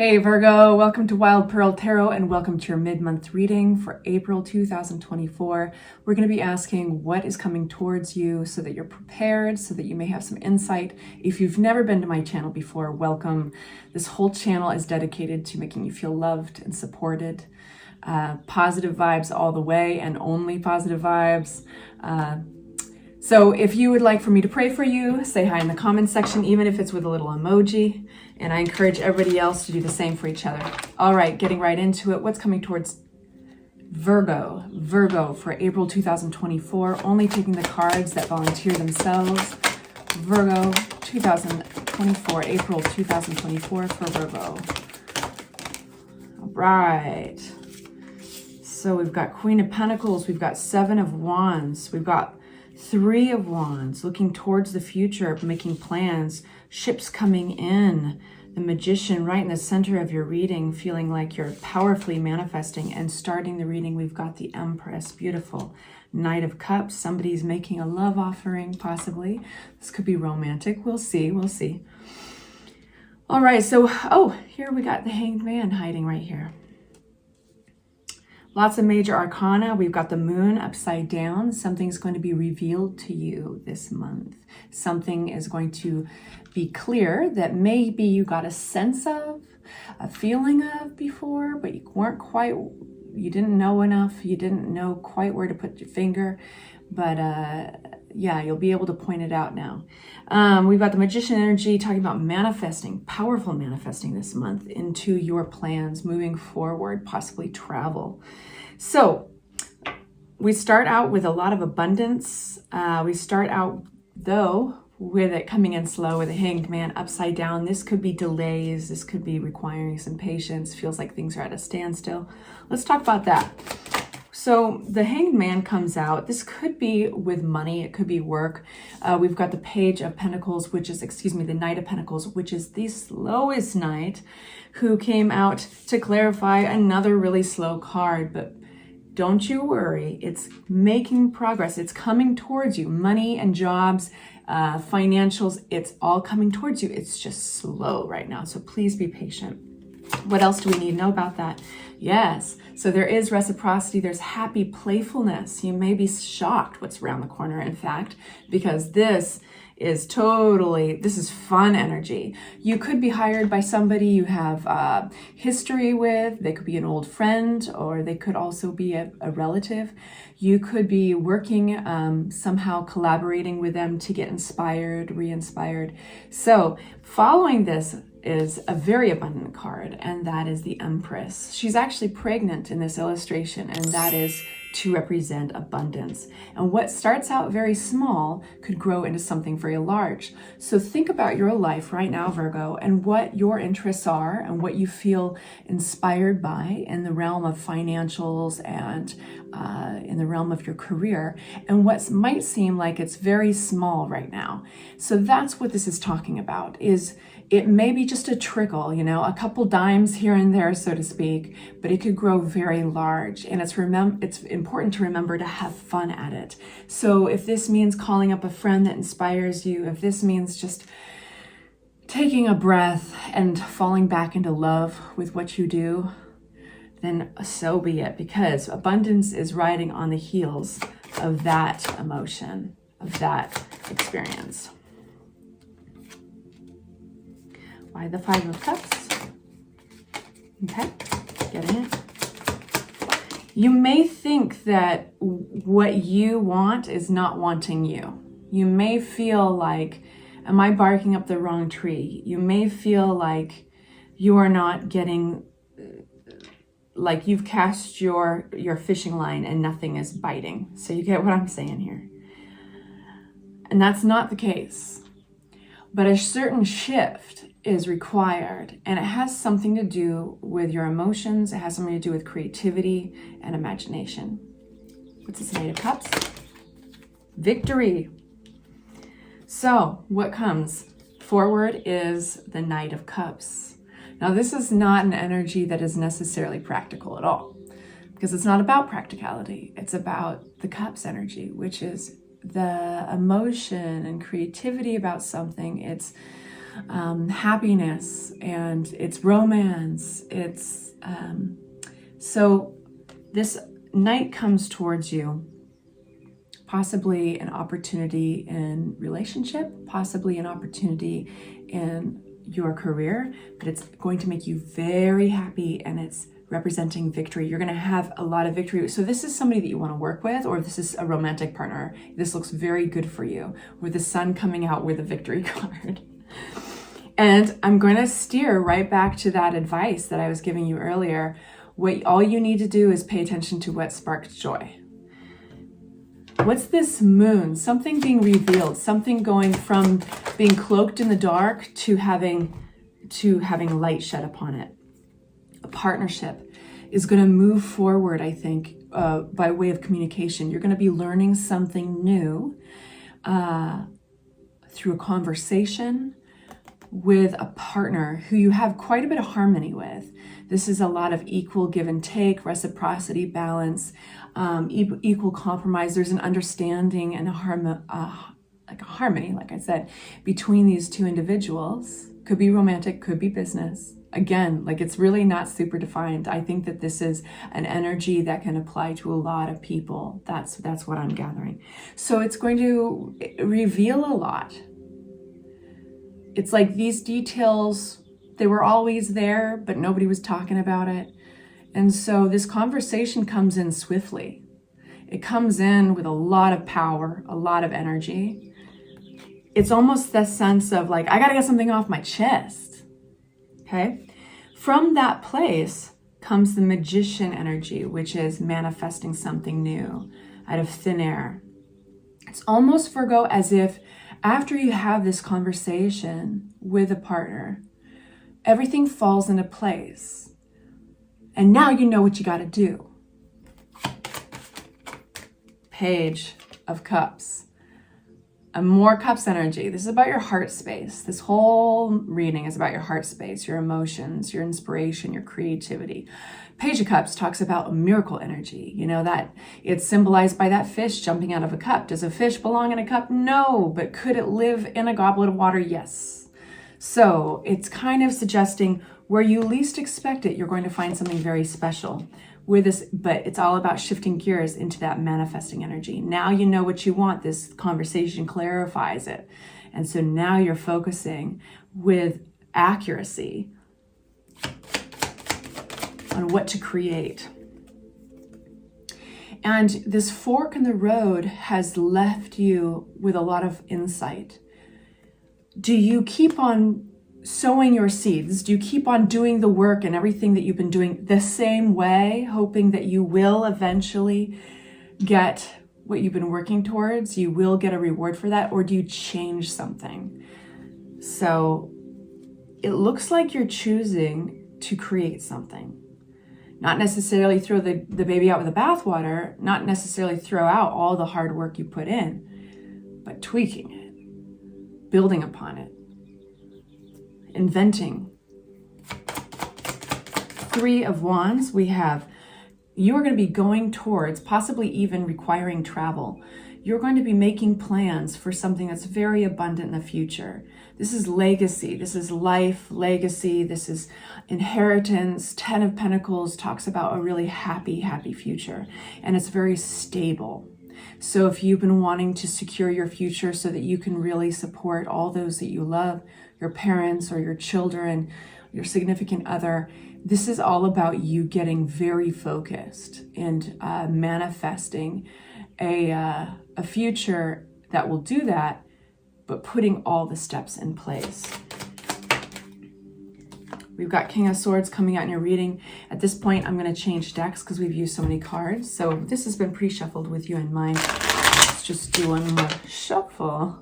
Hey Virgo, welcome to Wild Pearl Tarot and welcome to your mid-month reading for April 2024. We're going to be asking what is coming towards you so that you're prepared, so that you may have some insight. If you've never been to my channel before, welcome. This whole channel is dedicated to making you feel loved and supported. Positive vibes all the way and only positive vibes. So if you would like for me to pray for you, say hi in the comments section, even if it's with a little emoji. And I encourage everybody else to do the same for each other. All right, getting right into it. What's coming towards Virgo? Virgo for April 2024, only taking the cards that volunteer themselves. Virgo 2024, April 2024 for Virgo. All right. So we've got Queen of Pentacles, we've got Seven of Wands, we've got Three of Wands, looking towards the future, making plans, ships coming in, the Magician right in the center of your reading, feeling like you're powerfully manifesting. And starting the reading, we've got the Empress, beautiful. Knight of Cups, somebody's making a love offering, possibly. This could be romantic, we'll see, we'll see. All right, so, here we got the Hanged Man hiding right here. Lots of major arcana. We've got the moon upside down. Something's going to be revealed to you this month. Something is going to be clear that maybe you got a sense of, a feeling of before, but you weren't quite, you didn't know enough. You didn't know quite where to put your finger. But yeah, you'll be able to point it out now. We've got the Magician energy talking about manifesting, powerful manifesting this month into your plans, moving forward, possibly travel. So we start out with a lot of abundance. We start out, though, with it coming in slow with a Hanged Man upside down. This could be delays. This could be requiring some patience. Feels like things are at a standstill. Let's talk about that. So the Hanged Man comes out. This could be with money. It could be work. We've got the Page of Pentacles, which is, the Knight of Pentacles, which is the slowest knight, who came out to clarify another really slow card. But don't you worry. It's making progress. It's coming towards you. Money and jobs, financials, it's all coming towards you. It's just slow right now. So please be patient. What else do we need to know about that? Yes, so there is reciprocity. There's happy playfulness. You may be shocked what's around the corner, in fact, because this is fun energy. You could be hired by somebody you have history with. They could be an old friend, or they could also be a relative. You could be working, somehow collaborating with them to get inspired, re-inspired. So following this is a very abundant card, and that is the Empress. She's actually pregnant in this illustration, and that is to represent abundance. And what starts out very small could grow into something very large. So think about your life right now, Virgo, and what your interests are and what you feel inspired by in the realm of financials and in the realm of your career, and what might seem like it's very small right now. So that's what this is talking about, is it may be just a trickle, a couple dimes here and there, so to speak, but it could grow very large. And it's important to remember to have fun at it. So if this means calling up a friend that inspires you, if this means just taking a breath and falling back into love with what you do, then so be it, because abundance is riding on the heels of that emotion, of that experience. Why the Five of Cups? Okay, getting it. You may think that what you want is not wanting you. You may feel like, am I barking up the wrong tree? You may feel like you are not getting, like you've cast your fishing line and nothing is biting. So you get what I'm saying here. And that's not the case. But a certain shift is required, and it has something to do with your emotions. It has something to do with creativity and imagination. What's this Knight of Cups? Victory. So what comes forward is the Knight of Cups. Now this is not an energy that is necessarily practical at all, because it's not about practicality. It's about the Cups energy, which is the emotion and creativity about something. It's happiness, and it's romance. It's so this knight comes towards you, possibly an opportunity in relationship, possibly an opportunity in your career, but it's going to make you very happy, and it's representing victory. You're going to have a lot of victory. So this is somebody that you want to work with, or this is a romantic partner. This looks very good for you, with the sun coming out with a victory card. And I'm going to steer right back to that advice that I was giving you earlier. All you need to do is pay attention to what sparks joy. What's this moon? Something being revealed, something going from being cloaked in the dark to having light shed upon it. A partnership is going to move forward, I think, by way of communication. You're going to be learning something new through a conversation with a partner who you have quite a bit of harmony with. This is a lot of equal give and take, reciprocity, balance, equal compromise. There's an understanding and a harmony, like I said, between these two individuals. Could be romantic, could be business. Again, like, it's really not super defined. I think that this is an energy that can apply to a lot of people. That's what I'm gathering. So it's going to reveal a lot. It's like these details, they were always there, but nobody was talking about it. And so this conversation comes in swiftly. It comes in with a lot of power, a lot of energy. It's almost the sense of like, I got to get something off my chest. Okay? From that place comes the magician energy, which is manifesting something new out of thin air. It's almost, Virgo, as if after you have this conversation with a partner, everything falls into place. And now you know what you got to do. Page of Cups. A more Cups energy. This is about your heart space. This whole reading is about your heart space, your emotions, your inspiration, your creativity. Page of Cups talks about a miracle energy. You know, that it's symbolized by that fish jumping out of a cup. Does a fish belong in a cup? No. But could it live in a goblet of water? Yes. So it's kind of suggesting where you least expect it, you're going to find something very special with this, but it's all about shifting gears into that manifesting energy. Now you know what you want. This conversation clarifies it. And so now you're focusing with accuracy on what to create. And this fork in the road has left you with a lot of insight. Do you keep on sowing your seeds? Do you keep on doing the work and everything that you've been doing the same way, hoping that you will eventually get what you've been working towards? You will get a reward for that, or do you change something? So it looks like you're choosing to create something. Not necessarily throw the baby out with the bathwater, not necessarily throw out all the hard work you put in, but tweaking it, building upon it, inventing. 3 of Wands, we have, you are going to be going towards, possibly even requiring travel. You're going to be making plans for something that's very abundant in the future. This is legacy. This is life, legacy. This is inheritance. 10 of Pentacles talks about a really happy, happy future. And it's very stable. So if you've been wanting to secure your future so that you can really support all those that you love, your parents or your children, your significant other, this is all about you getting very focused and manifesting a future that will do that, but putting all the steps in place. We've got King of Swords coming out in your reading. At this point, I'm going to change decks because we've used so many cards. So this has been pre-shuffled with you in mind. Let's just do one more shuffle.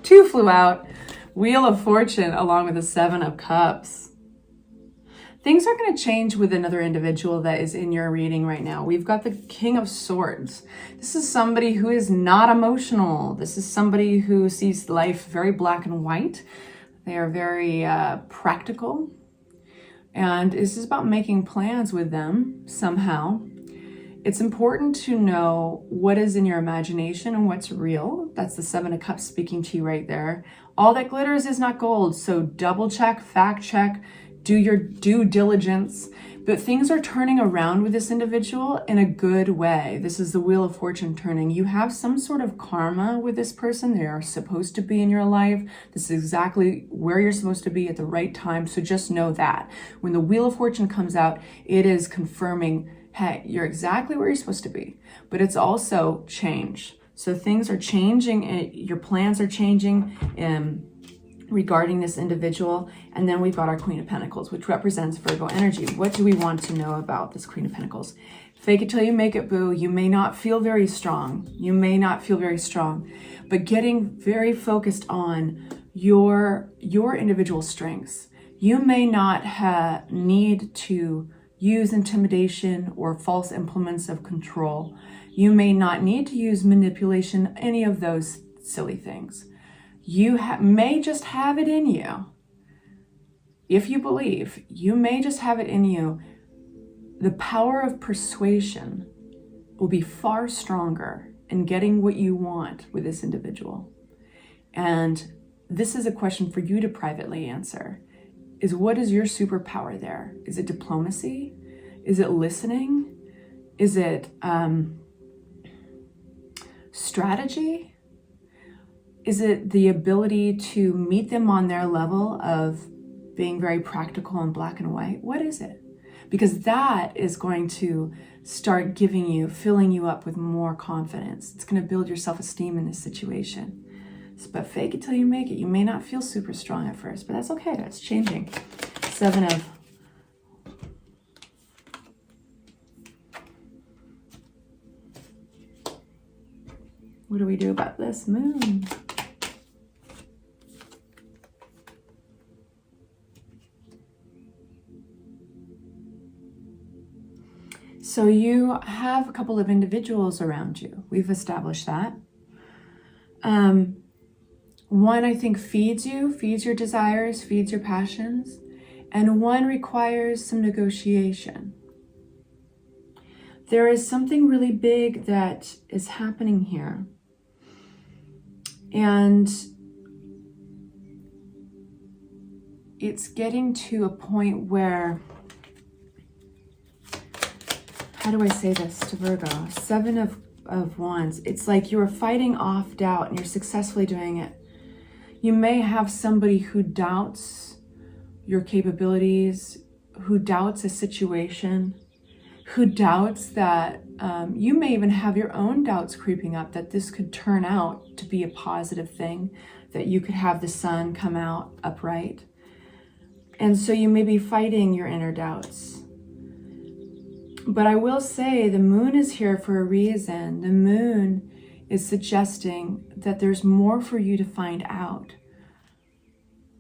2 flew out. Wheel of Fortune along with the 7 of Cups. Things are going to change with another individual that is in your reading right now. We've got the King of Swords. This is somebody who is not emotional. This is somebody who sees life very black and white. They are very practical. And this is about making plans with them somehow. It's important to know what is in your imagination and what's real. That's the 7 of Cups speaking to you right there. All that glitters is not gold. So double check, fact check, do your due diligence. But things are turning around with this individual in a good way. This is the Wheel of Fortune turning. You have some sort of karma with this person. They are supposed to be in your life. This is exactly where you're supposed to be at the right time. So just know that when the Wheel of Fortune comes out, it is confirming, hey, you're exactly where you're supposed to be. But it's also change. So things are changing. Your plans are changing. Regarding this individual. And then we've got our Queen of Pentacles, which represents Virgo energy. What do we want to know about this Queen of Pentacles? Fake it till you make it, boo. You may not feel very strong. You may not feel very strong, but getting very focused on your individual strengths. You may not need to use intimidation or false implements of control. You may not need to use manipulation, any of those silly things. You may just have it in you. If you believe, you may just have it in you. The power of persuasion will be far stronger in getting what you want with this individual. And this is a question for you to privately answer. Is what is your superpower there? Is it diplomacy? Is it listening? Is it strategy? Is it the ability to meet them on their level of being very practical and black and white? What is it? Because that is going to start filling you up with more confidence. It's going to build your self-esteem in this situation. But fake it till you make it. You may not feel super strong at first, but that's okay. That's changing. 7 of what do we do about this moon? So you have a couple of individuals around you. We've established that. One, I think, feeds your desires, feeds your passions, and one requires some negotiation. There is something really big that is happening here. And it's getting to a point where, how do I say this to Virgo? 7 of Wands. It's like you're fighting off doubt and you're successfully doing it. You may have somebody who doubts your capabilities, who doubts a situation, who doubts that you may even have your own doubts creeping up that this could turn out to be a positive thing, that you could have the sun come out upright. And so you may be fighting your inner doubts. But I will say the moon is here for a reason. The moon is suggesting that there's more for you to find out.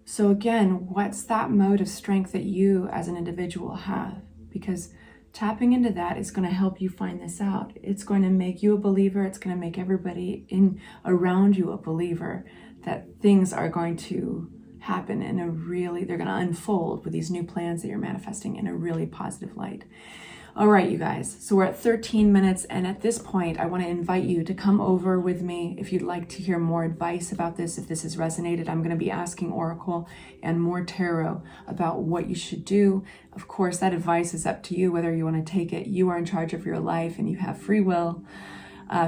So again, what's that mode of strength that you as an individual have? Because tapping into that is going to help you find this out. It's going to make you a believer. It's going to make everybody around you a believer that things are going to happen in they're going to unfold with these new plans that you're manifesting in a really positive light. All right, you guys, so we're at 13 minutes, and at this point, I want to invite you to come over with me if you'd like to hear more advice about this. If this has resonated, I'm going to be asking Oracle and more tarot about what you should do. Of course, that advice is up to you, whether you want to take it. You are in charge of your life, and you have free will.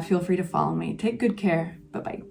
Feel free to follow me. Take good care. Bye-bye.